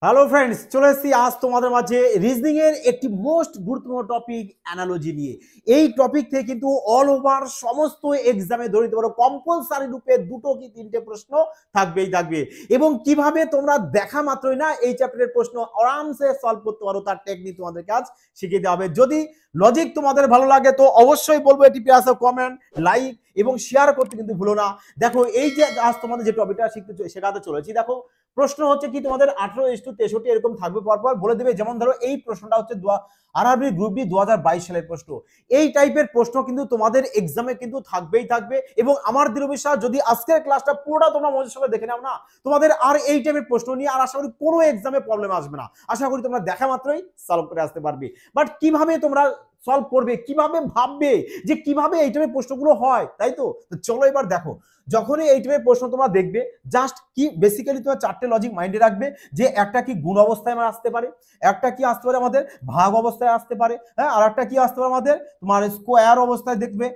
Hello friends, চলে এসেছি আজ তোমাদের মাঝে রিজনিং এর একটি মোস্ট গুরুত্বপূর্ণ টপিক অ্যানালজি নিয়ে। এই টপিক থেকে কিন্তু অল ওভার সমস্ত এক্সামে ধরে নিতে পারো কম্পালসারি রূপে দুটো কি তিনটে প্রশ্ন থাকবে এবং কিভাবে তোমরা দেখা মাত্রই না এই চ্যাপ্টারের প্রশ্ন আরামসে সলভ করতে পারো তার টেকনিক তোমাদের কাজ শিখিয়ে দেওয়া হবে। যদি লজিক তোমাদের ভালো লাগে তো অবশ্যই বলবো এটি প্লাস কমেন্ট লাইক এবং শেয়ার করতে কিন্তু ভুলো না। দেখো এই যে আজ তোমাদের যে টপিকটা শেখাতে চলেছি, দেখো প্রশ্ন হচ্ছে কি তোমাদের 18:63 এরকম থাকবে, পরপর বলে দেবে। যেমন ধরো এই প্রশ্নটা হচ্ছে আরআরবি গ্রুপ ডি 2022 সালের প্রশ্ন। এই টাইপের প্রশ্ন কিন্তু তোমাদের এক্সামে কিন্তু থাকবে এবং আমার দৃঢ় বিশ্বাস যদি আজকের ক্লাসটা পুরোটা তোমরা মনোযোগ সঙ্গে দেখে নাও না, তোমাদের আর এই টাইপের প্রশ্ন নিয়ে আর আশা করি কোনো এক্সামে প্রবলেম আসবে না। আশা করি তোমরা দেখা মাত্রই সলভ করে আসতে পারবে। বাট কিভাবে তোমরা সলভ করবে, কিভাবে ভাববে যে কিভাবে এই টাইপের প্রশ্নগুলো হয়, তাই তো? চলো এবার দেখো, যখনই এই টাইপের প্রশ্ন তোমরা দেখবে জাস্ট কি বেসিক্যালি তোমার চারটে লজিক মাইন্ডে রাখবে যে একটা কি গুণ অবস্থায় আমার আসতে পারে, একটা কি আসতে পারে আমাদের ভাগ অবস্থায় আসতে পারে, হ্যাঁ, আর একটা কি আসতে পারে আমাদের তোমার স্কোয়ার অবস্থায় দেখবে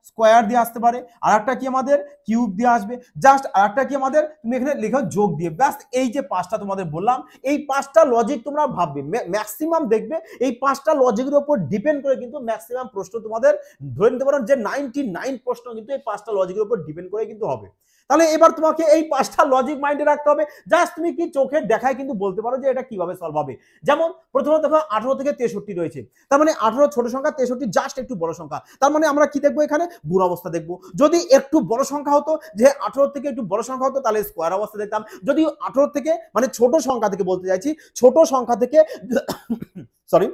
স্কোয়ার দিয়ে আসতে পারে, আর একটা কি আমাদের কিউব দিয়ে আসবে, জাস্ট আর একটা কি আমাদের তুমি এখানে লেখো যোগ দিয়ে। ব্যাস এই যে পাঁচটা তোমাদের বললাম, এই পাঁচটা লজিক তোমরা ভাববে, ম্যাক্সিমাম দেখবে এই পাঁচটা লজিকের উপর ডিপেন্ড করে কিন্তু ম্যাক্সিমাম প্রশ্ন তোমাদের ধরে নিতে পারো যে 99 প্রশ্ন কিন্তু এই পাঁচটা লজিকের উপর ডিপেন্ড করে কিন্তু হবে। তাহলে এবার তোমাকে এই পাঁচটা লজিক মাইন্ডে রাখতে হবে। জাস্ট তুমি কি চোখের দেখায় কিন্তু বলতে পারো যে এটা কিভাবে সলভ হবে। যেমন প্রথমত দেখো 18 থেকে 63 রয়েছে, তার মানে 18 ছোট সংখ্যা, 63 জাস্ট একটু বড় সংখ্যা। তার মানে আমরা কি দেখবো, এখানে গুণ অবস্থা দেখবো। যদি একটু বড় সংখ্যা হতো, যে 18 থেকে একটু বড় সংখ্যা হতো, তাহলে স্কোয়ার অবস্থা দেখতাম। যদি 18 থেকে মানে ছোট সংখ্যা থেকে বলতে চাইছি, ছোট সংখ্যা থেকে সরি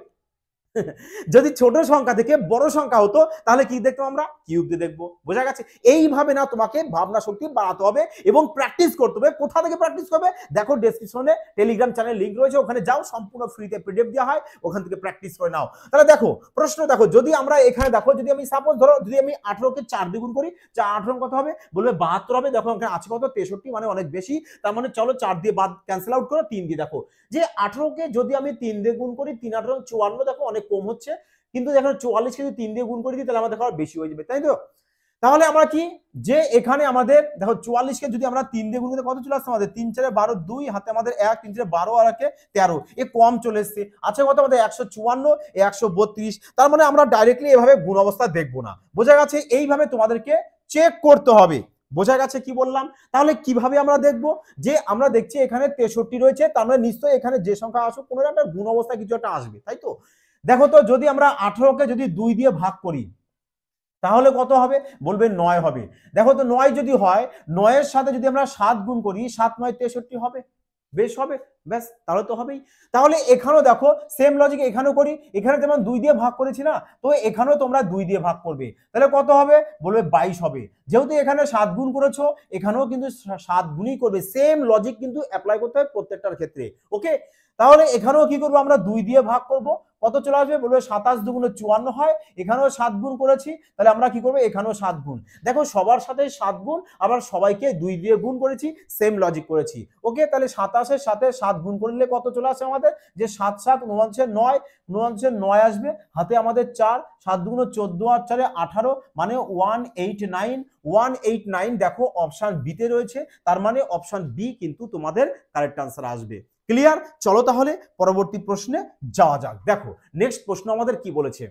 যদি ছোট সংখ্যা থেকে বড় সংখ্যা হতো তাহলে কি দেখতাম, আমরা কিউব দিয়ে দেখবো। বোঝা গেছে? এইভাবে না তোমাকে ভাবনা শক্তি বাড়াতে হবে এবং প্র্যাকটিস করতে হবে। কোথা থেকে প্র্যাকটিস করবে? দেখো ডেসক্রিপশনে টেলিগ্রাম চ্যানেল লিংক রয়েছে, ওখানে যাও, সম্পূর্ণ ফ্রিতে পিডিএফ দেওয়া হয়, ওখান থেকে প্র্যাকটিস করে নাও। তাহলে দেখো প্রশ্ন, দেখো যদি আমরা এখানে দেখো, যদি আমি সাপোজ ধরো যদি আমি 18 কে 4 দিয়ে গুণ করি, 18 কত হবে? বলবে 72 হবে। দেখো এখানে আছে কত? 63, মানে অনেক বেশি। তার মানে চলো 4 দিয়ে বাদ ক্যান্সেল আউট করো, 3 দিয়ে দেখো যে 18 কে যদি আমি 3 দিয়ে গুণ করি, 3 18 54, দেখো অনেক কম হচ্ছে। কিন্তু দেখো 44 কে যদি 3 দিয়ে গুণ করে দিই তাহলে আমাদের দেখো বেশি হয়ে যাবে, তাই তো? তাহলে আমরা কি, যে এখানে আমাদের দেখো 44 কে যদি আমরা 3 দিয়ে গুণ করতে কত চলে আসছে আমাদের? 3 4 12, 2 হাতে আমাদের 1, 3 4 12 আর 1 13, এ কম চলে এসছে। আচ্ছা কত আমাদের? 154, 132। তার মানে আমরা ডাইরেক্টলি এভাবে গুণ অবস্থা দেখবো না। বোঝা গেছে? এইভাবে তোমাদেরকে চেক করতে হবে। বোঝা গেছে কি বললাম? তাহলে কিভাবে আমরা দেখবো? যে আমরা দেখছি এখানে 63 রয়েছে, তার মানে নিশ্চয়ই এখানে যে সংখ্যা আসুক কোনো একটা গুণ অবস্থা কিছু একটা আসবে, তাই তো? দেখো তো যদি আমরা 18 কে যদি 2 দিয়ে ভাগ করি তাহলে কত হবে? বলবে 9 হবে। দেখো তো 9 যদি হয়, 9 এর সাথে যদি আমরা 7 গুণ করি, 7 9 63 হবে। বেশ হবে, ব্যাস তাহলে তো হবেই। তাহলে এখানেও দেখো সেম লজিক এখানেও করি, এখানে যেমন 2 দিয়ে ভাগ করেছি না, তো এখানেও তোমরা 2 দিয়ে ভাগ করবে। তাহলে কত হবে? বলবে 22 হবে। যেহেতু এখানে 7 গুণ করেছো, এখানেও কিন্তু 7 গুণই করবে। সেম লজিক কিন্তু অ্যাপ্লাই করতে হয় প্রত্যেকটার ক্ষেত্রে। ওকে, তাহলে এখানেও কি করবো? আমরা 2 দিয়ে ভাগ করব। কত চলে আসবে? বলবে 27 দুগুণে 54 হয়। এখানেও 7 গুণ করেছি, তাহলে আমরা কি করবো? এখানেও 7 গুণ। দেখো সবার সাথে 7 গুণ, আবার সবাইকে 2 দিয়ে গুণ করেছি, সেম লজিক করেছি। ওকে, তাহলে 27 এর সাথে 7 গুণ করলে কত চলে আসে আমাদের? যে 7 7 9 9 আসবে, হাতে আমাদের 4, 7 দুগুণে 14 আর 4 18, মানে 189। দেখো অপশন বি তে রয়েছে, তার মানে অপশন বি কিন্তু তোমাদের কারেক্ট আনসার আসবে। ক্লিয়ার? চলো তাহলে পরবর্তী প্রশ্নে যাওয়া যাক। দেখো নেক্সট প্রশ্ন আমাদের কি বলেছে,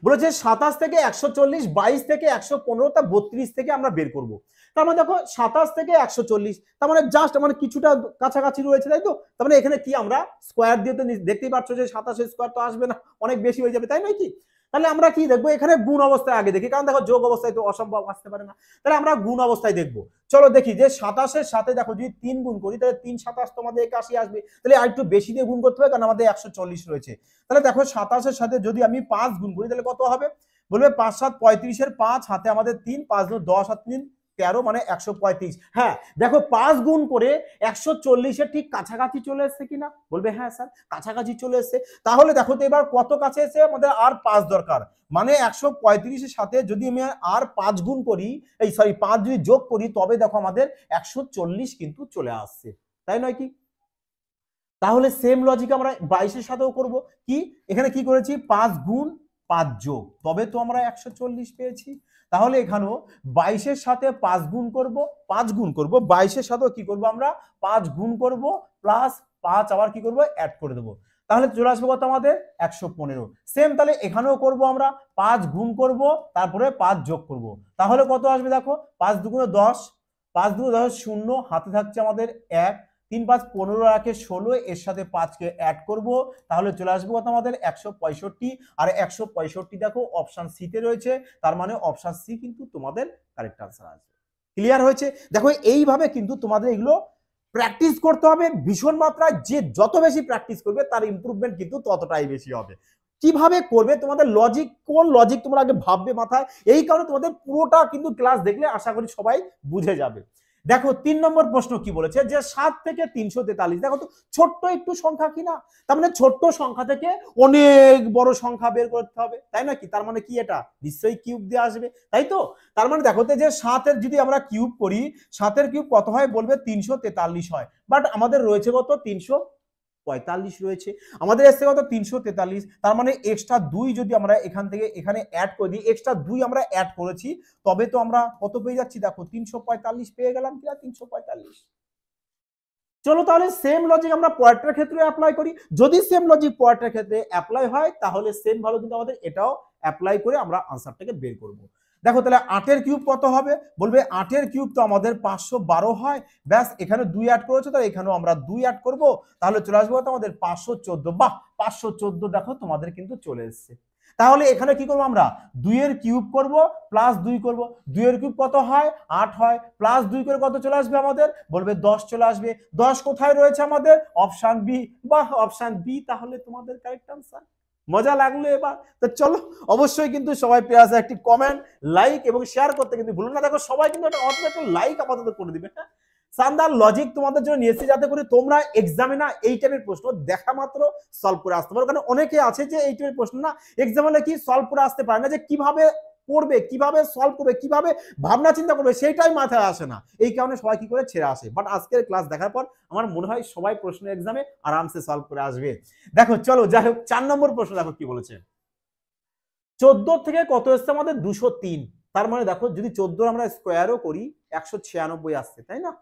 বলেছে 27 থেকে 140, 22 থেকে 115, তা 32 থেকে আমরা বের করব। তার মানে দেখো 27 থেকে 140, তার মানে জাস্ট মানে কিছুটা কাছাকাছি রয়েছে, তাই তো? তার মানে এখানে কি আমরা স্কোয়ার দিয়ে তো দেখতেই পাচ্ছ যে 27 স্কোয়ার তো আসবে না, অনেক বেশি হয়ে যাবে, তাই নয় কি? তাহলে আমরা কি দেখবো? এখানে গুণ অবস্থায় আগে দেখি, কারণ দেখো যোগ অবস্থায় তো অসম্ভব আসতে পারে না। তাহলে আমরা গুণ অবস্থায় দেখবো। চলো দেখি যে 27 সাথে দেখো যদি 3 গুণ করি তাহলে 3 27 তোমাদের 81 আসবে। তাহলে আর একটু বেশি দিয়ে গুণ করতে হবে, কারণ আমাদের 140 রয়েছে। তাহলে দেখো 27 সাথে যদি আমি 5 গুণ করি তাহলে কত হবে? বলবে 5 7 35 এর 5, হাতে আমাদের 3, 5 10 আর 3 13, মানে 135। হ্যাঁ দেখো 5 গুণ করে 140 এর ঠিক কাছাকাছি চলে এসেছে কিনা? বলবে হ্যাঁ স্যার কাছাকাছি চলে এসেছে। তাহলে দেখো তো এবার কত কাছে এসে আমাদের আর 5 দরকার, মানে 135 এর সাথে যদি আমি আর 5 গুণ করি, এই সরি 5 যদি যোগ করি, তবে দেখো আমাদের 140 কিন্তু চলে আসছে, তাই নয় কি? তাহলে সেম লজিক আমরা 22 এর সাথেও করব। কি এখানে কি করেছি? 5 গুণ 5 যোগ, তবে তো আমরা 140 পেয়েছি। তাহলে এখানেও 22-এর সাথে 5 গুণ করব, 5 গুণ করব, 22-এর সাথেও কি করব আমরা 5 গুণ করব, প্লাস 5 আবার কি করব অ্যাড করে দেবো। তাহলে চলে আসবে কত আমাদের 115। সেম তাহলে এখানেও করব আমরা 5 গুণ করব, তারপরে 5 যোগ করব। তাহলে কত আসবে দেখো, 5 দুগুণে 10, 5 দুগুণে 10 শূন্য, হাতে থাকছে আমাদের 1, 3 5 15 রাখে 16, এর সাথে 5 কে অ্যাড করব, তাহলে চলে আসবে কত আমাদের 165। আর 165 দেখো অপশন সি তে রয়েছে, তার মানে অপশন সি কিন্তু তোমাদের কারেক্ট আনসার আসবে। ক্লিয়ার হয়েছে? দেখো এইভাবে কিন্তু তোমাদের এগুলো প্র্যাকটিস করতে হবে ভীষণ মাত্রায়, যে যত বেশি প্র্যাকটিস করবে তার ইমপ্রুভমেন্ট কিন্তু ততটাই বেশি হবে। কিভাবে করবে, তোমাদের লজিক, কোন লজিক তোমরা আগে ভাববে মাথায়, এই কারণে তোমাদের পুরোটা কিন্তু ক্লাস দেখলে আশা করি সবাই বুঝে যাবে। দেখো 3 নম্বর প্রশ্ন কি বলেছে, যে 7 থেকে 343, দেখো তো ছোট্ট একটু সংখ্যা কিনা, তার মানে ছোট্ট সংখ্যা থেকে অনেক বড় সংখ্যা বের করতে হবে, তাই নাকি? তার মানে কি, এটা নিশ্চয়ই কিউব দিয়ে আসবে, তাই তো? তার মানে দেখো যে 7-এর যদি আমরা কিউব করি, 7-এর কিউব কত হয় বলবে 343 হয়, বাট আমাদের রয়েছে কত 345 রয়েছে, আমাদের এসছে কত 343। তার মানে এক্সট্রা 2 যদি আমরা এখান থেকে এখানে অ্যাড করে দিই, এক্সট্রা 2 আমরা অ্যাড করেছি, তবে তো আমরা কত পেয়ে যাচ্ছি, দেখো 345 পেয়ে গেলাম কিনা, 345। চলো তাহলে সেম লজিক আমরা পয়েন্টের ক্ষেত্রে অ্যাপ্লাই করি। যদি সেম লজিক পয়েন্টের ক্ষেত্রে অ্যাপ্লাই হয়, তাহলে সেম ভালো কিন্তু আমাদের এটাও অ্যাপ্লাই করে আমরা আনসারটাকে বের করব। দেখো তাহলে 8-এর কিউব কত হবে, বলবে 8-এর কিউব তো আমাদের 512 হয়, ব্যাস এখানে 2 অ্যাড করেছে, তাহলে এখানেও আমরা 2 অ্যাড করব, তাহলে চলে আসবে কত আমাদের 514। বাহ, 514 দেখো তোমাদের কিন্তু চলে এসেছে। তাহলে এখানে কি করবো আমরা, 2-এর কিউব করব, প্লাস 2 করব, 2-এর কিউব কত হয় 8 হয়, প্লাস 2 করে কত চলে আসবে আমাদের, বলবে 10 চলে আসবে। 10 কোথায় রয়েছে আমাদের, অপশন বি। বাহ, অপশন বি তাহলে তোমাদের কারেক্ট আনসার। মজা লাগলো এবার? তো চলো, অবশ্যই কিন্তু সবাই পেয়াসে একটি কমেন্ট, লাইক এবং শেয়ার করতে কিন্তু ভুলো না। দেখো সবাই কিন্তু একটা লাইক আপাতত করে দিবে, হ্যাঁ। শানদার লজিক তোমাদের জন্য নিয়ে এসেছি, যাতে করে তোমরা এক্সামে না এই টাইপের প্রশ্ন দেখা মাত্র সলভ করে আসতে পারো। কারণ অনেকে আছে যে এই টাইপের প্রশ্ন না এক্সামে কি সলভ করে আসতে পারে না, যে কিভাবে করবে, কিভাবে সলভ করবে, কিভাবে ভাবনা চিন্তা করবে, সেইটাই মাথায় আসে না, এই কারণে সবাই কি করে ছেড়ে আসে। বাট আজকের ক্লাস দেখার পর আমার মনে হয় সবাই প্রশ্ন এক্সামে আরামসে সলভ করে আসবে। দেখো চলো, যাই হোক 4 নম্বর প্রশ্ন দেখো কি বলেছে, 14 থেকে কত এসছে আমাদের 203। তার মানে দেখো যদি 14 আমরা স্কোয়ারও করি 196 আসছে, তাই না?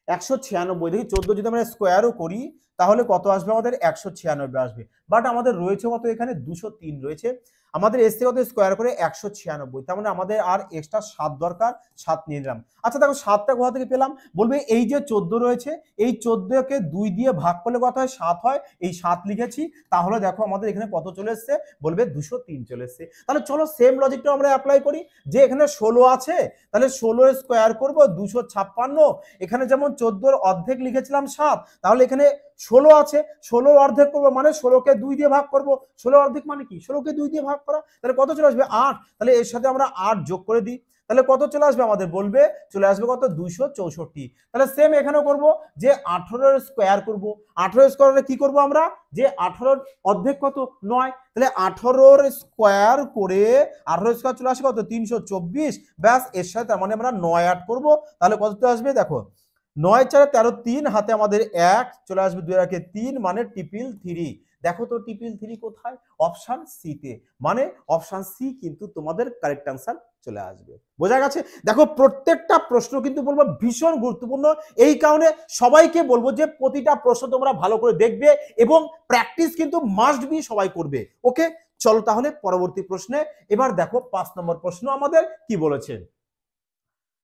196, দেখি 14 যদি আমরা স্কোয়ারও করি তাহলে কত আসবে আমাদের 196 আসবে, বাট আমাদের রয়েছে কত এখানে 203 রয়েছে, আমাদের এসছে কত স্কোয়ার করে 196, তার মানে আমাদের আর এক্সট্রা 7 দরকার, 7 নিয়ে নিলাম। আচ্ছা দেখো 7টা কোথা থেকে পেলাম, বলবে এই যে 14 রয়েছে, এই 14কে 2 দিয়ে ভাগ করলে কত হয় 7 হয়, এই 7 লিখেছি, তাহলে দেখো আমাদের এখানে কত চলে এসছে, বলবে 203 চলে এসছে। তাহলে চলো সেম লজিকটা আমরা অ্যাপ্লাই করি, যে এখানে 16 আছে, তাহলে 16 স্কোয়ার করব 256, এখানে যেমন 14-র অর্ধেক লিখেছিলাম 7, তাহলে এখানে 16 আছে, 16 অর্ধেক করবো মানে 16কে 2 দিয়ে ভাগ করব, 16 অর্ধেক মানে কি 16কে 2 দিয়ে ভাগ করা, তাহলে কত চলে আসবে 8, তাহলে এর সাথে আমরা 8 যোগ করে দিই, তাহলে কত চলে আসবে আমাদের, বলবে চলে আসবে কত 264। তাহলে সেম এখানেও করব, যে 18-এর স্কোয়ার করব, 18 স্কোয়ারে কি করব আমরা, যে 18-র অর্ধেক কত 9, তাহলে 18-র স্কোয়ার করে 18 স্কোয়ার চলে আসবে কত 324, ব্যাস এর সাথে তার মানে আমরা 9 অ্যাড করব, তাহলে কত আসবে দেখো 9 4 13, 3 হাতে আমাদের 1 চলে আসবে, 2 রাখে 3 মানে ট্রিপল 3। দেখো তো ট্রিপল 3 কোথায়, অপশন সি তে, মানে অপশন সি কিন্তু তোমাদের কারেক্ট আনসার চলে আসবে। বোঝা গেছে? দেখো প্রত্যেকটা প্রশ্ন কিন্তু বলবো ভীষণ গুরুত্বপূর্ণ, এই কারণে সবাইকে বলবো যে প্রতিটা প্রশ্ন তোমরা ভালো করে দেখবে এবং প্র্যাকটিস কিন্তু মাস্ট বি সবাই করবে। ওকে, চলো তাহলে পরবর্তী প্রশ্নে। এবার দেখো 5 নম্বর প্রশ্ন আমাদের কি বলেছে,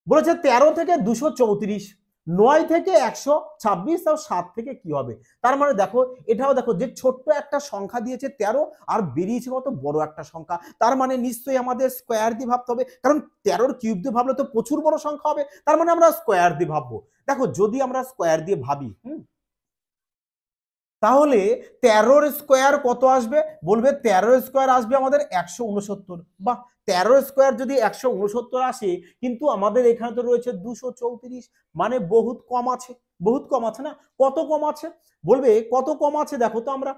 বলেছে 13 থেকে 234, 9 থেকে 126 আর 7 থেকে কি হবে। তার মানে দেখো এটাও দেখো যে ছোট্ট একটা সংখ্যা দিয়েছে 13 আর বেরিয়েছে কত বড় একটা সংখ্যা, তার মানে নিশ্চয়ই আমাদের স্কোয়ার দিয়ে ভাবতে হবে, কারণ 13-র কিউব দিয়ে ভাবলে তো প্রচুর বড় সংখ্যা হবে, তার মানে আমরা স্কোয়ার দিয়ে ভাববো। দেখো যদি আমরা স্কোয়ার দিয়ে ভাবি, তাহলে 13-র স্কোয়ার কত আসবে, বলবে 13-র স্কোয়ার আসবে আমাদের 169। বাহ, 13-র স্কোয়ার যদি 169 আসে, কিন্তু আমাদের এখানে তো রয়েছে 234, মানে বহুত কম আছে, বহুত কম আছে না, কত কম আছে, বলবে কত কম আছে, দেখো তো আমরা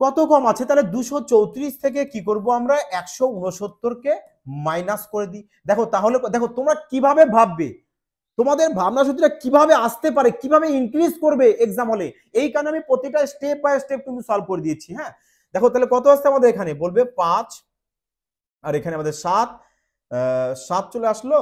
কত কম আছে, তাহলে 234 থেকে কি করব আমরা 169কে মাইনাস করে দিই। দেখো তাহলে দেখো তোমরা কিভাবে ভাববে, তোমাদের ভাবনা শক্তিটা কিভাবে আসতে পারে, কিভাবে ইনক্রিজ করবে এক্সাম হলে, এই কারণে আমি প্রতিটা স্টেপ বাই স্টেপ কিন্তু সলভ করে দিয়েছি। হ্যাঁ দেখো তাহলে কত আসছে আমাদের এখানে, বলবে 5 আর এখানে আমাদের 7 7 চলে আসলো,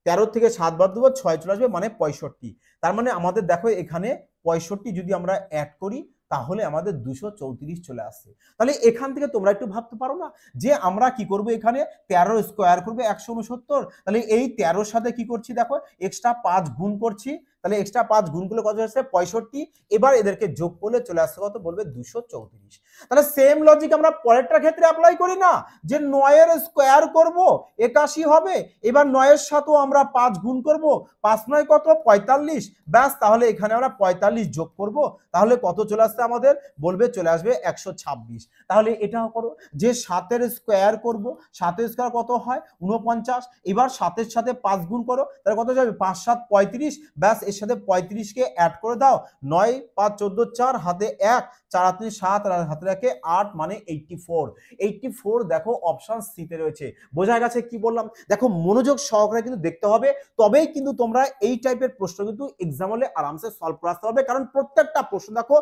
13 থেকে 7 বাদ দেবো, 6 চলে আসবে, মানে 65। তার মানে আমাদের দেখো এখানে 65 যদি আমরা অ্যাড করি তাহলে আমাদের 234 চলে আসছে। তাহলে এখান থেকে তোমরা একটু ভাবতে পারো না যে আমরা কি করব, এখানে 13 স্কোয়ার করবে 169, তাহলে এই 13 সাথে কি করছি দেখো এক্সট্রা 5 গুণ করছি, তাহলে এক্সট্রা 5 গুণ করলে কত আসছে 65, এবার এদেরকে যোগ করলে চলে আসছে কত, বলবে 234। তাহলে সেম লজিক আমরা পরেরটার ক্ষেত্রে অ্যাপ্লাই করি না, যে 9 এর স্কোয়ার করব 81 হবে, এবার 9 এর সাথেও আমরা 5 গুণ করব, 5 9 কত 45, ব্যাস তাহলে এখানে আমরা 45 যোগ করব, তাহলে কত চলে আসছে আমাদের, বলবে চলে আসবে 126। তাহলে এটাও করো যে 7 এর স্কোয়ার করব, 7 এর স্কোয়ার কত হয় 49, এবার 7 এর সাথে 5 গুণ করো, তাহলে কত যাবে 5 7 35, ব্যাস এর সাথে 35 কে অ্যাড করে দাও, 9 5 14 4 হাতে 1 4 3 7 আর হাতে রাখে 8, মানে 84। 84 দেখো অপশন সি তে রয়েছে। বোঝা গেছে কি বললাম? দেখো মনোযোগ সহকারে কিন্তু দেখতে হবে, তবেই কিন্তু তোমরা এই টাইপের প্রশ্ন কিন্তু এক্সাম হলে আরামসে সলভ করে আসতে পারবে। কারণ প্রত্যেকটা প্রশ্ন দেখো,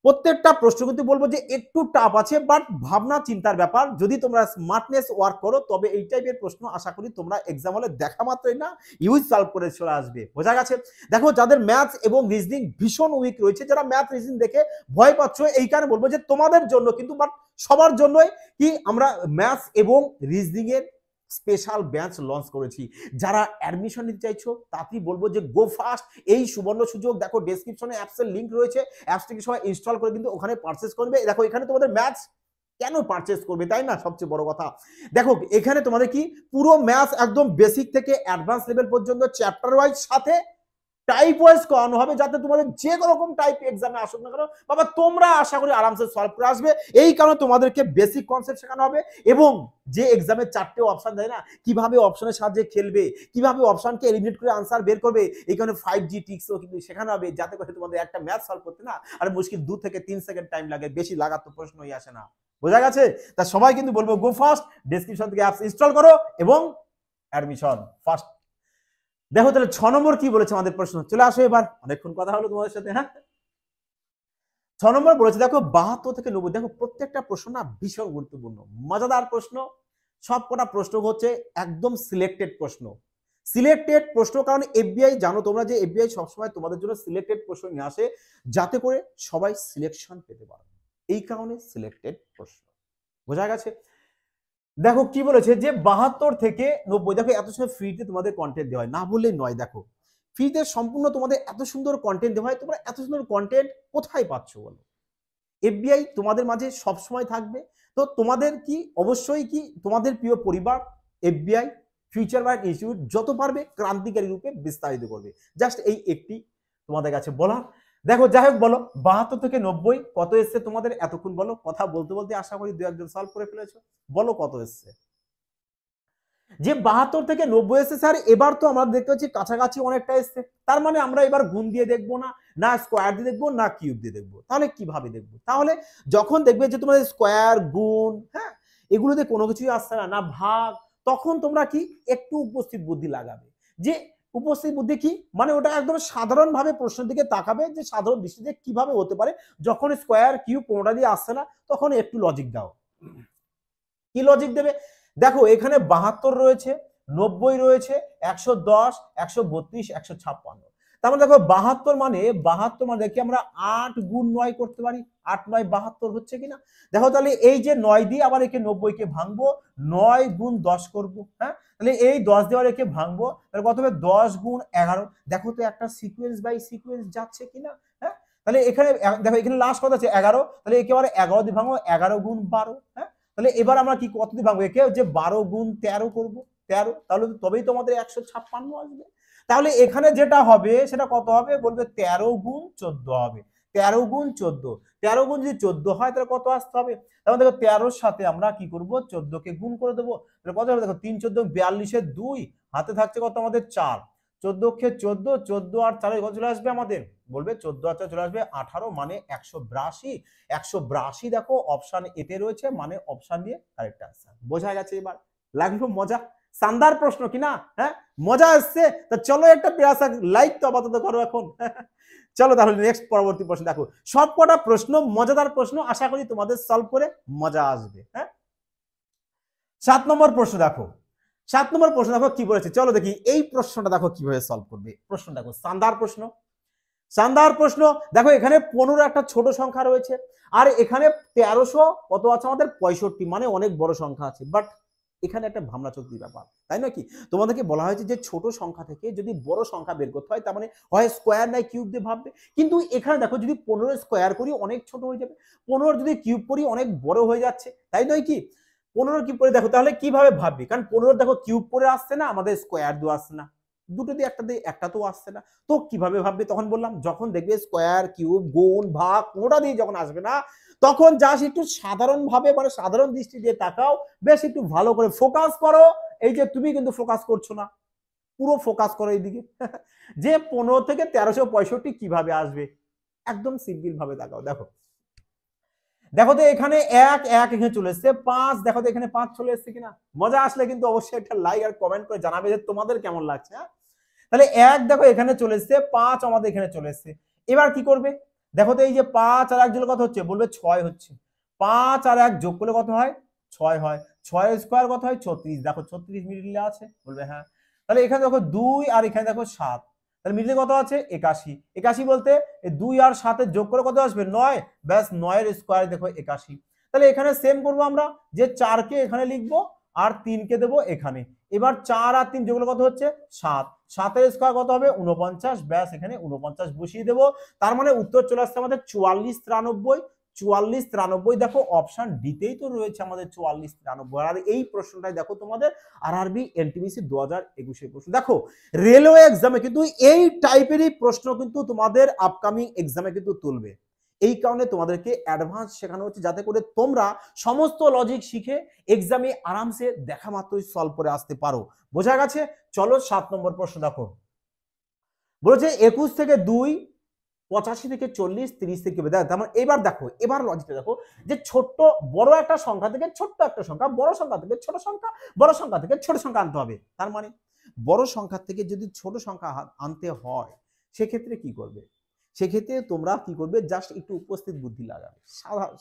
প্রত্যেকটা প্রশ্ন কিন্তু বলবো যে একটু টাফ আছে, বাট ভাবনা চিন্তার ব্যাপার, যদি তোমরা স্মার্টনেস ওয়ার্ক করো তবে এই টাইপের প্রশ্ন আশা করি তোমরা এক্সাম হলে দেখা মাত্রই না ইউজ সলভ করে চলে আসবে। বোঝা গেছে? দেখো যাদের ম্যাথস এবং রিজনিং ভীষণ উইক রয়েছে, যারা ম্যাথ রিজনিং দেখে ভয় পাচ্ছ, এই কারণে বলবো যে তোমাদের জন্য কিন্তু, বাট সবার জন্যই কি আমরা ম্যাথস এবং রিজনিং এর স্পেশাল ব্যাচ লঞ্চ করেছি। যারা অ্যাডমিশন নিতে চাইছো তাতেই বলবো যে গো ফাস্ট, এই সুবর্ণ সুযোগ। দেখো ডেসক্রিপশনে অ্যাপসের লিংক রয়েছে, অ্যাপসটিকে সবাই ইনস্টল করে কিন্তু ওখানে পারচেস করবে। দেখো এখানে তোমাদের ম্যাথস কেন পারচেস করবে, তাই না? সবচেয়ে বড় কথা দেখো এখানে তোমাদের কি পুরো ম্যাথস একদম বেসিক থেকে অ্যাডভান্স লেভেল পর্যন্ত চ্যাপ্টার ওয়াইজ সাথে টাইপ ওয়াইজ করানো হবে, যাতে তোমাদের যে রকম টাইপ এক্সামে আসুক না কেন বাবা তোমরা আশা করি আরামসে সলভ করে আসবে। এই কারণে তোমাদেরকে বেসিক কনসেপ্ট শেখানো হবে, এবং যে এক্সামে 4টে অপশন দেয় না, কিভাবে অপশনের সাহায্যে খেলবে, কিভাবে অপশনকে এলিমিনেট করে আনসার বের করবে, এই কারণে 5G টিক্সও কিন্তু শেখানো হবে, যাতে করে তোমাদের একটা ম্যাথ সলভ করতে না আর মুশকিল 2 থেকে 3 সেকেন্ড টাইম লাগে, বেশি লাগার তো প্রশ্নই আসে না। বোঝা গেছে? তা সবাই কিন্তু বলবো গো ফাস্ট, ডেসক্রিপশন থেকে অ্যাপস ইনস্টল করো এবং অ্যাডমিশন ফাস্ট। দেখো তাহলে 6 নম্বর কি বলেছে আমাদের প্রশ্ন, চলে আসো এবার, অনেকক্ষণ কথা হলো তোমাদের সাথে। হ্যাঁ, 6 নম্বর বলেছে দেখো 72 থেকে 90। দেখো প্রত্যেকটা প্রশ্ন না ভীষণ গুরুত্বপূর্ণ, মজাদার প্রশ্ন, সব কটা প্রশ্ন হচ্ছে একদম সিলেক্টেড প্রশ্ন। সিলেক্টেড প্রশ্ন কারণ এফবিআই, জানো তোমরা যে এফবিআই সবসময় তোমাদের জন্য সিলেক্টেড প্রশ্ন নিয়ে আসে, যাতে করে সবাই সিলেকশন পেতে পারে, এই কারণে সিলেক্টেড প্রশ্ন। বোঝা গেছে? দেখো কি বলেছে যে 72 থেকে 90। দেখো এত সময় ফ্রিতে তোমাদের কন্টেন্ট দেওয়া হয়, না বললেই নয়। দেখো ফ্রিতে সম্পূর্ণ তোমাদের এত সুন্দর কন্টেন্ট দেওয়া হয়, তোমরা এত সুন্দর কন্টেন্ট কোথায় পাচ্ছ বলো? এফবিআই তোমাদের মাঝে সব সময় থাকবে। তো তোমাদের কি অবশ্যই কি তোমাদের প্রিয় পরিবার এফবিআই ফিউচার মাইন্ড ইনস্টিটিউট যত পারবে ক্রান্তিকারী রূপে বিস্তারিত করবে। জাস্ট এই একটি তোমাদের কাছে বলা। দেখো যাই হোক, বলো 72 থেকে 90 কত এসছে তোমাদের? এতক্ষণ বলো, কথা বলতে বলতে আশা করি 2-1 জন সলভ করে ফেলেছো। বলো কত এসছে? যে 72 থেকে 90 এসছে স্যার, এবার তো আমরা দেখতে পাচ্ছি কাছাকাছি অনেকটা এসছে, তার মানে আমরা এবার গুণ দিয়ে দেখবো না, না স্কোয়ার দিয়ে দেখবো, না কিউব দিয়ে দেখবো, তাহলে কিভাবে দেখবো? তাহলে যখন দেখবে যে তোমাদের স্কোয়ার গুণ, হ্যাঁ, এগুলোতে কোনো কিছুই আসছে না, না ভাগ, তখন তোমরা কি একটু উপস্থিত বুদ্ধি লাগাবে। যে উপস্থিত বুদ্ধি কি মানে, ওটা একদম সাধারণভাবে প্রশ্নের দিকে তাকাবে, যে সাধারণ দৃষ্টিতে কিভাবে হতে পারে, যখন স্কোয়ার কিউব কোনোটা দিয়ে আসছে না তখন একটু লজিক দাও। কি লজিক দেবে? দেখো এখানে 72 রয়েছে, 90 রয়েছে, 110, 132, 156। তার মানে দেখো 72 মানে কি আমরা 8 গুণ 9 করতে পারি, 8 9 72 হচ্ছে কিনা? দেখো তাহলে এই যে 9 দিয়ে আবার একে 90 কে ভাঙবো, 9 গুণ 10 করব, হ্যাঁ, তাহলে এই 10 দিয়ে আবার একে ভাঙবো, তাহলে কত হবে 10 গুণ 11। দেখো তো একটা সিকোয়েন্স বাই সিকোয়েন্স যাচ্ছে কিনা, হ্যাঁ, তাহলে এখানে দেখো এখানে লাস্ট কত আছে 11, তাহলে একেবারে 11 দিয়ে ভাঙবো, 11 গুণ 12, হ্যাঁ, তাহলে এবার আমরা কি কত দিয়ে ভাঙবো একে, যে 12 গুণ 13 করব, 13, তাহলে তবেই তো আমাদের 156 আসবে। তাহলে এখানে যেটা হবে সেটা কত হবে, বলবে 13 গুণ 14 হবে। 13 গুণ 14, 13 গুণ যদি 14 হয় তাহলে কত আসতে হবে? তাহলে দেখো 13 সাথে আমরা কি করব, 14 কে গুণ করে দেবো, তাহলে কত হবে? দেখো 3 14 42 এর 2, হাতে থাকছে কত আমাদের 4, 14 কে 14, 14 আর 4 কত চলে আসবে আমাদের? বলবে 14 আর 4 চলে আসবে 18, মানে 182। 182 দেখো অপশন এতে রয়েছে, মানে অপশন দিয়ে কারেক্ট আনসার। বোঝা গেছে? এবার লাগলো মজা, শানদার প্রশ্ন কিনা? হ্যাঁ, মজা আসছে? তা চলো একটা প্রেয়াস লাইক তো আপাতত করো এখন। চলো তাহলে নেক্সট পরবর্তী প্রশ্ন দেখো। সবকটা প্রশ্ন মজাদার প্রশ্ন, আশা করি তোমাদের সলভ করে মজা আসবে। হ্যাঁ, 7 নম্বর প্রশ্ন দেখো, 7 নম্বর প্রশ্ন দেখো কি বলেছে, চলো দেখি এই প্রশ্নটা দেখো কিভাবে সলভ করবে। প্রশ্ন দেখো শানদার প্রশ্ন, শানদার প্রশ্ন। দেখো এখানে 15 একটা ছোট সংখ্যা রয়েছে, আর এখানে 1300 কত আছে আমাদের 65, মানে অনেক বড় সংখ্যা আছে। বাট এখানে একটা ভাবনা চোখের ব্যাপার, তাই নয় কি? তোমাদেরকে বলা হয়েছে যে ছোট সংখ্যা থেকে যদি বড় সংখ্যা বের করতে হয়, তার মানে হয় স্কোয়ার নাই কিউব দিয়ে ভাববে। কিন্তু এখানে দেখো যদি 15 স্কোয়ার করি অনেক ছোট হয়ে যাবে, 15 যদি কিউব করি অনেক বড় হয়ে যাচ্ছে, তাই নয় কি? 15 কিউব করে দেখো, তাহলে কিভাবে ভাববি? কারণ 15 দেখো কিউব করে আসছে না, আমাদের স্কোয়ার দিয়ে আসছে না, দুটো দিয়ে একটা তো আসছে না। তো কিভাবে ভাববে? তখন বললাম যখন দেখবে স্কোয়ার কিউব গুণ ভাগ কোনোটা দিয়ে যখন আসবে না, তখন জাস্ট একটু সাধারণ ভাবে, মানে সাধারণ দৃষ্টি দিয়ে তাকাও, বেশ একটু ভালো করে ফোকাস করো। এই যে তুমি কিন্তু ফোকাস করছো না, পুরো ফোকাস করো এইদিকে যে 15 থেকে 1365 কিভাবে আসবে, একদম সিম্পল ভাবে তাকাও। দেখো দেখো তো এখানে এক এক এখানে চলে এসছে 5, দেখো তো এখানে 5 চলে এসছে কিনা। মজা আসলে কিন্তু অবশ্যই একটা লাইক আর কমেন্ট করে জানাবে যে তোমাদের কেমন লাগছে। হ্যাঁ, তাহলে এক দেখো এখানে চলে এসছে 5, আমাদের এখানে চলে এসছে। এবার কি করবে? দেখো তো এই যে 5 আর 1 যোগ কত হচ্ছে, বলবে 6 হচ্ছে। 5 আর 1 যোগ করলে কত হয়? 6 হয়। 6 স্কোয়ার কত হয়? 36। দেখো 36 মিডিলে আছে, বলবে হ্যাঁ। তাহলে এখানে দেখো 2 আর এখানে দেখো 7, তাহলে মিডিলে কত আছে? 81। 81 বলতে 2 আর 7 এর যোগ করে কত আসবে? 9। ব্যাস 9 এর স্কোয়ার দেখো 81। তাহলে এখানে সেম করবো আমরা, যে 4 কে এখানে লিখবো আর 3 কে দেবো এখানে। এবার 4 আর 3 যোগ করলে কত হচ্ছে? 7। 7 এর স্কোয়ার কত হবে? 49। ব্যাস এখানে 49 বসিয়ে দেবো। তার মানে উত্তর চলে আসছে আমাদের 44 93। 44 93 দেখো অপশন ডিতেই তো রয়েছে আমাদের 44 93। আর এই প্রশ্নটাই দেখো তোমাদের আরআরবি এনটিপিসি 2021 প্রশ্ন। দেখো রেলওয়ে এক্সামে কিন্তু এই টাইপেরই প্রশ্ন কিন্তু তোমাদের আপকামিং এক্সামে কিন্তু তুলবে। এই কারণে তোমাদেরকে অ্যাডভান্স শেখানো হচ্ছে, যাতে করে তোমরা সমস্ত লজিক শিখে এক্সামে আরামসে দেখা মাত্রই সলভ করে আসতে পারো। বোঝা গেছে? চলো 7 নম্বর প্রশ্ন দেখো, বলেছে 21 থেকে 2, 85 থেকে 40, 30 থেকে দেখো। তার মানে এবার দেখো, এবার লজিকটা দেখো, যে ছোট্ট বড় একটা সংখ্যা থেকে ছোট্ট একটা সংখ্যা, বড় সংখ্যা থেকে ছোট সংখ্যা, বড় সংখ্যা থেকে ছোট সংখ্যা আনতে হবে। তার মানে বড় সংখ্যা থেকে যদি ছোট সংখ্যা আনতে হয়, সেক্ষেত্রে কি করবে? সেক্ষেত্রে তোমরা কি করবে? জাস্ট একটু উপস্থিত বুদ্ধি লাগাবে,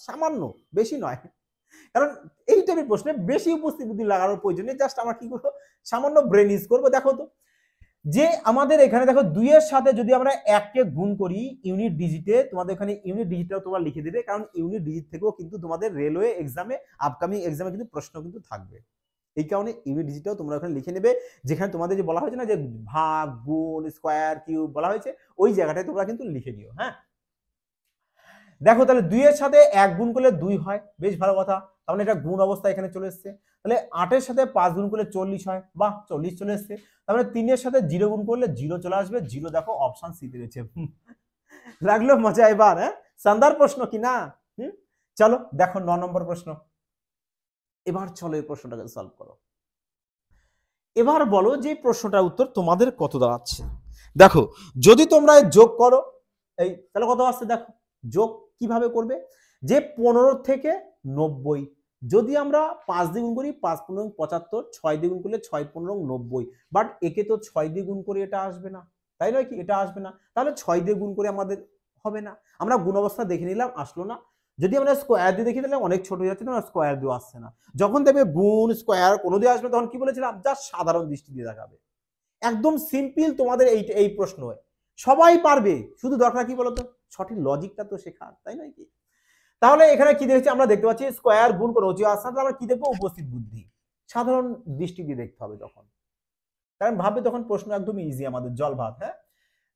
সামান্য, বেশি নয়। কারণ এই টাইপের প্রশ্নে বেশি উপস্থিত বুদ্ধি লাগানোর প্রয়োজন নেই। জাস্ট আমরা কি করবো? সামান্য ব্রেন ইউজ করবো। দেখো তো, যে আমাদের এখানে দেখো 2 এর সাথে যদি আমরা 1 কে গুণ করি ইউনিট ডিজিটে, তোমাদের এখানে ইউনিট ডিজিটটাও তোমরা লিখে দিবে, কারণ ইউনিট ডিজিট থেকেও কিন্তু তোমাদের রেলওয়ে এক্সামে আপকামিং এক্সামে কিন্তু প্রশ্ন কিন্তু থাকবে। এই কারণে ইউনিট ডিজিটটাও তোমরা এখানে লিখে নেবে, যেখানে তোমাদের যে বলা হয়েছে না যে ভাগ গুণ স্কোয়ার কিউব বলা হয়েছে, ওই জায়গাটায় তোমরা কিন্তু লিখে নিও। হ্যাঁ, দেখো তাহলে 2 এর সাথে 1 গুণ করলে 2 হয়, বেশ ভালো কথা। তার মানে এটা গুণ অবস্থা এখানে চলে এসছে। তাহলে 8 এর সাথে 5 গুণ করলে 40 হয়, বাহ 40 চলে এসছে। তার মানে 3 এর সাথে 0 গুণ করলে 0 চলে আসবে। 0 দেখো অপশন সি তে রয়েছে। লাগলো মজা এবার? হ্যাঁ, শানদার প্রশ্ন কি না? চলো দেখো 9 নম্বর প্রশ্ন। এবার চলো এই প্রশ্নটাকে সলভ করো। এবার বলো যে প্রশ্নটার উত্তর তোমাদের কত দাঁড়াচ্ছে। দেখো যদি তোমরা যোগ করো, এই তাহলে কত আসছে দেখো। যোগ কিভাবে করবে? যে 15 থেকে 90, যদি আমরা 5 দিয়ে গুণ করি 5 15 75, 6 দিয়ে গুণ করলে 6 15 90। বাট একে তো 6 দিয়ে গুণ করে এটা আসবে না, তাই নয় কি? এটা আসবে না, তাহলে 6 দিয়ে গুণ করে আমাদের হবে না। আমরা গুণ অবস্থা দেখে নিলাম, আসলো না। যদি আমরা স্কোয়ার দিয়ে দেখি তাহলে অনেক ছোট হয়ে যাচ্ছে, না স্কোয়ার দিয়ে আসছে না। যখন দেখবে গুণ স্কোয়ার কোনো দিয়ে আসবে, তখন কি বলেছিলাম? জাস্ট সাধারণ দৃষ্টি দিয়ে দেখাবে। একদম সিম্পল তোমাদের এই প্রশ্ন সবাই পারবে, শুধু দরকার কি বলতো? সঠিক লজিকটা তো শেখার, তাই নয় কি? তাহলে এখানে কি দেখছি? আমরা দেখতে পাচ্ছি স্কোয়ার গুণ করে যে আসছে, আমরা কি দেখবো? উপস্থিত বুদ্ধি, সাধারণ দৃষ্টি দিয়ে দেখতে হবে তখন, কারণ ভাববে তখন প্রশ্ন একদম ইজি, আমাদের জল ভাত। হ্যাঁ,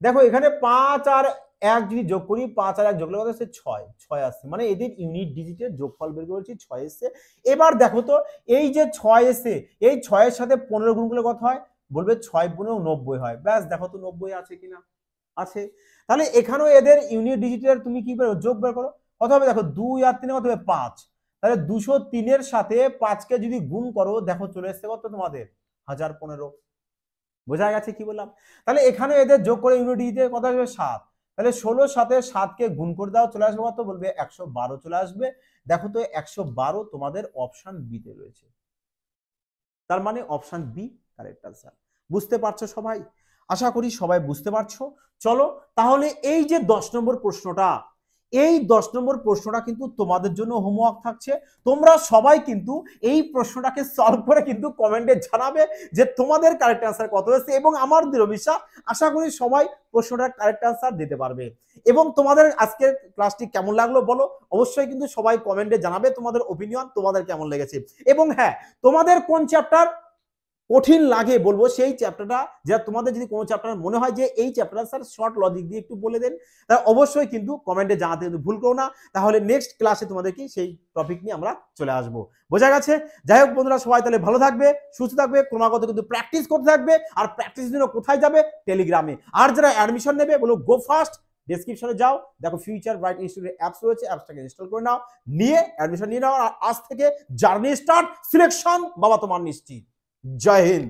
দেখো এখানে 5 আর 1 যদি যোগ করি, 5 আর 1 যোগ করলে হচ্ছে 6 আসছে, মানে এদের ইউনিট ডিজিটের যোগফল বের করেছি 6 এসছে। এবার দেখো তো এই যে 6 এসে, এই 6 এর সাথে 15 গুণ করলে কত হয়? বলবে 6 15 90 হয়। ব্যাস দেখো তো 90 আছে কিনা, আছে। তাহলে এখানেও এদের ইউনিট ডিজিটের তুমি কি বের যোগ বের করো, কত হবে? দেখো 2 আর 3 কত হবে? 5। তাহলে 203 এর সাথে 5 কে যদি গুণ করো, দেখো চলে এসছে কত তোমাদের? 1015। বোঝা গেছে কি বললাম? তাহলে এখানে এদের যোগ করে ইউনিট ডিজিটে কত আসবে? 7। তাহলে 16 সাথে 7 কে গুণ করে দাও, চলে আসবে কত? বলবে 112 চলে আসবে। দেখো তো 112 তোমাদের অপশন বি তে রয়েছে। তার মানে অপশন বি কারেক্ট আনসার। বুঝতে পারছো সবাই? আশা করি সবাই বুঝতে পারছো। চলো তাহলে এই যে 10 নম্বর প্রশ্নটা, এই 10 নম্বর প্রশ্নটা কিন্তু তোমাদের জন্য হোমওয়ার্ক থাকছে। তোমরা সবাই কিন্তু এই প্রশ্নটাকে সলভ করে কিন্তু কমেন্টে জানাবে যে তোমাদের কারেক্ট অ্যান্সার কত হয়েছে, এবং আমার দৃঢ় বিশ্বাস আশা করি সবাই প্রশ্নটার কারেক্ট অ্যান্সার দিতে পারবে। এবং তোমাদের আজকের ক্লাসটি কেমন লাগলো বলো, অবশ্যই কিন্তু সবাই কমেন্টে জানাবে তোমাদের ওপিনিয়ন, তোমাদের কেমন লেগেছে। এবং হ্যাঁ, তোমাদের কোন চ্যাপ্টার কঠিন লাগে বলবো, সেই চ্যাপ্টারটা যা তোমাদের যদি কোনো চ্যাপ্টার মনে হয় যে এই চ্যাপ্টার স্যার শর্ট লজিক দিয়ে একটু বলে দেন, তা অবশ্যই কিন্তু কমেন্টে জানাতে কিন্তু ভুল করো না। তাহলে নেক্সট ক্লাসে তোমাদের কি সেই টপিক নিয়ে আমরা চলে আসবো। বোঝা গেছে? যাই হোক বন্ধুরা, সবাই তাহলে ভালো থাকবে, সুস্থ থাকবে, ক্রমাগত কিন্তু প্র্যাকটিস করতে থাকবে। আর প্র্যাকটিস জন্য কোথায় যাবে? টেলিগ্রামে। আর যারা অ্যাডমিশন নেবে বলো গো ফাস্ট, ডেসক্রিপশনে যাও, দেখো ফিউচার ব্রাইট ইনস্টিটিউটের অ্যাপস রয়েছে, অ্যাপসটাকে ইনস্টল করে নাও, নিয়ে অ্যাডমিশন নিয়ে নাও। আর আজ থেকে জার্নি স্টার্ট, সিলেকশন বাবা তোমার নিশ্চিত। জয় হিন্দ।